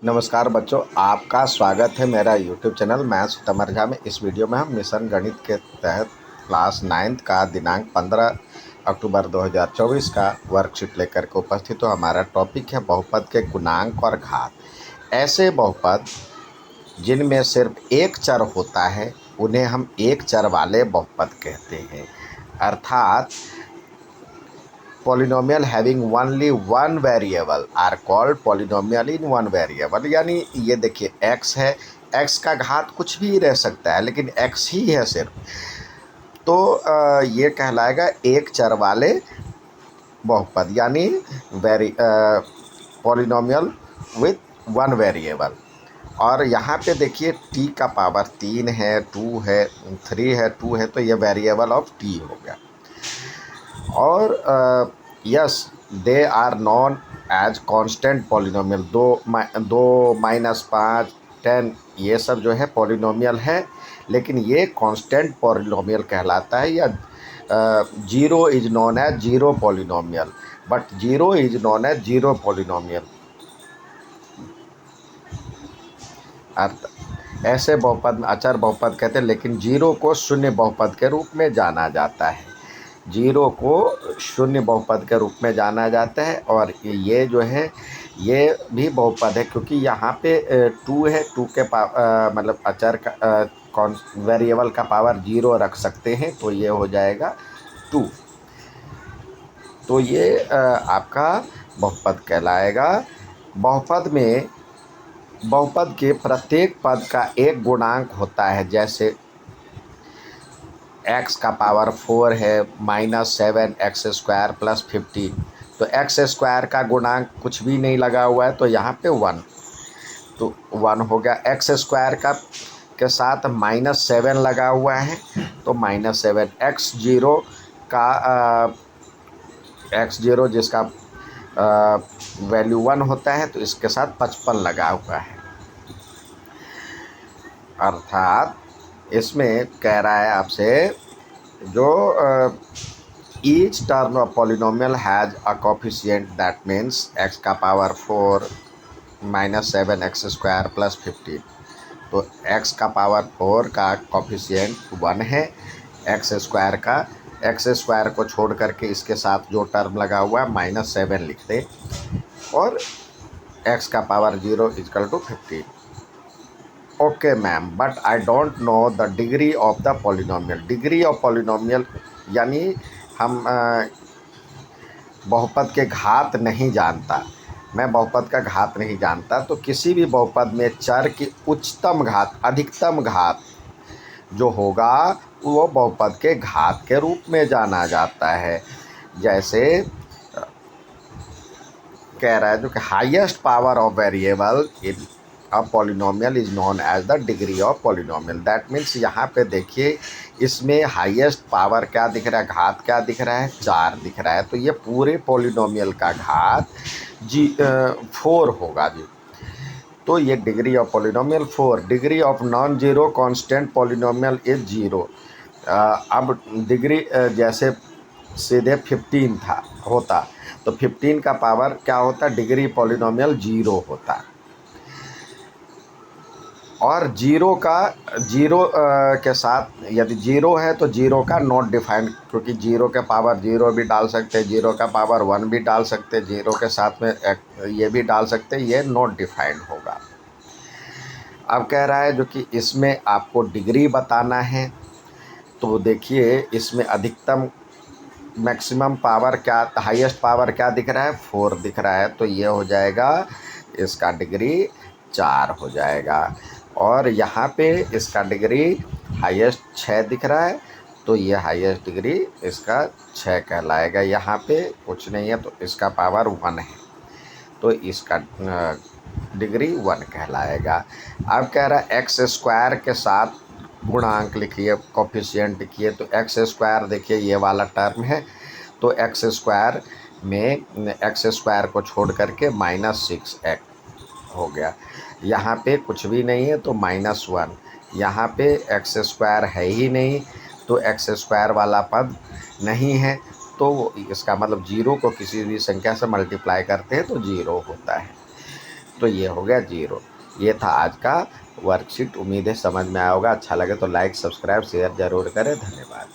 नमस्कार बच्चों, आपका स्वागत है मेरा यूट्यूब चैनल मैथ्स विद अमर झा में। इस वीडियो में हम मिशन गणित के तहत क्लास 9th का दिनांक 15 अक्टूबर 2024 का वर्कशीट लेकर के उपस्थित हो। हमारा टॉपिक है बहुपद के गुणांक और घात। ऐसे बहुपद जिनमें सिर्फ एक चर होता है उन्हें हम एक चर वाले बहुपद कहते हैं, अर्थात polynomial having only one variable are called polynomial in one variable. यानी ये देखिए x है, x का घात कुछ भी रह सकता है लेकिन x ही है सिर्फ, तो ये कहलाएगा एक चर वाले बहुपद, यानी पॉलिनोमियल विथ वन वेरिएबल। और यहाँ पे देखिए t का पावर 3 है, 2 है, 3 है, 2 है, तो ये वेरिएबल ऑफ t हो गया। और yes they are known as constant polynomial. दो -5 10 ये सब जो है पॉलिनोमियल है, लेकिन ये कांस्टेंट पॉलिनोमियल कहलाता है। या 0 is known as zero polynomial, but 0 is known as zero polynomial. ऐसे बहुपद अचर बहुपद कहते हैं, लेकिन 0 को शून्य बहुपद के रूप में जाना जाता है। 0 को शून्य बहुपद के रूप में जाना जाता है। और ये जो है ये भी बहुपद है, क्योंकि यहाँ पे 2 है, 2 के मतलब अचर का कौन वेरिएबल का पावर 0 रख सकते हैं, तो ये हो जाएगा 2। तो ये आपका बहुपद कहलाएगा। बहुपद के प्रत्येक पद का एक गुणांक होता है। जैसे x का पावर 4 है -7x² + 15, तो x² का गुणांक कुछ भी नहीं लगा हुआ है, तो यहाँ पे 1, तो 1 हो गया। x² का के साथ -7 लगा हुआ है, तो -7। x0 का x0 जिसका वैल्यू 1 होता है, तो इसके साथ 55 लगा हुआ है। अर्थात इसमें कह रहा है आपसे, जो each term of polynomial has a coefficient, that means x का पावर 4 -7x² + 15, तो x का पावर 4 का कोफिशिएंट 1 है। x² को छोड़ करके इसके साथ जो टर्म लगा हुआ है -7 लिख दें, और x का power 0 = 15। Okay ma'am, but I don't know the degree of the polynomial. Degree of polynomial यानी हम बहुपद के घात नहीं जानता। मैं बहुपद का घात नहीं जानता, तो किसी भी बहुपद में चर की उच्चतम घात, अधिकतम घात जो होगा वो बहुपद के घात के रूप में जाना जाता है। जैसे कह रहा है जो कि highest power of variable in a polynomial is known as the degree of polynomial. That means यहाँ पे देखिए, इसमें हाईएस्ट पावर क्या दिख रहा है, घात क्या दिख रहा है, 4 दिख रहा है, तो ये पूरे पॉलिनोमियल का घात 4 होगा जी। तो ये degree of polynomial 4। Degree of non zero constant polynomial is 0। अब डिग्री जैसे सीधे 15 होता, तो 15 का पावर क्या होता, डिग्री पॉलिनोमियल 0 होता। और 0 के साथ यदि 0 है तो 0 का नॉट डिफाइंड, क्योंकि 0 के पावर 0 भी डाल सकते हैं, 0 का पावर 1 भी डाल सकते हैं, 0 के साथ में ये भी डाल सकते हैं, ये नॉट डिफाइंड होगा। अब कह रहा है जो कि इसमें आपको डिग्री बताना है, तो देखिए इसमें अधिकतम मैक्सिमम पावर क्या, हाईएस्ट पावर क्या दिख रहा है, 4 दिख रहा है, तो ये हो जाएगा इसका डिग्री 4 हो जाएगा। और यहाँ पे इसका डिग्री हाईएस्ट 6 दिख रहा है, तो ये हाईएस्ट डिग्री इसका 6 कहलाएगा। यहाँ पे कुछ नहीं है, तो इसका पावर 1 है, तो इसका डिग्री 1 कहलाएगा। अब कह रहा है x² के साथ गुणांक लिखिए, कोफिशिएंट लिखिए, तो x² देखिए ये वाला टर्म है, तो x² में x² को छोड़ करके -6x हो गया। यहाँ पे कुछ भी नहीं है, तो -1, यहाँ पे x² है ही नहीं, तो x² वाला पद नहीं है, तो इसका मतलब 0 को किसी भी संख्या से मल्टीप्लाई करते हैं तो 0 होता है। तो ये हो गया 0। ये था आज का वर्कशीट। उम्मीद है समझ में आया होगा। अच्छा लगे तो लाइक, सब्सक्राइब, शेयर ज़रूर करें। धन्यवाद।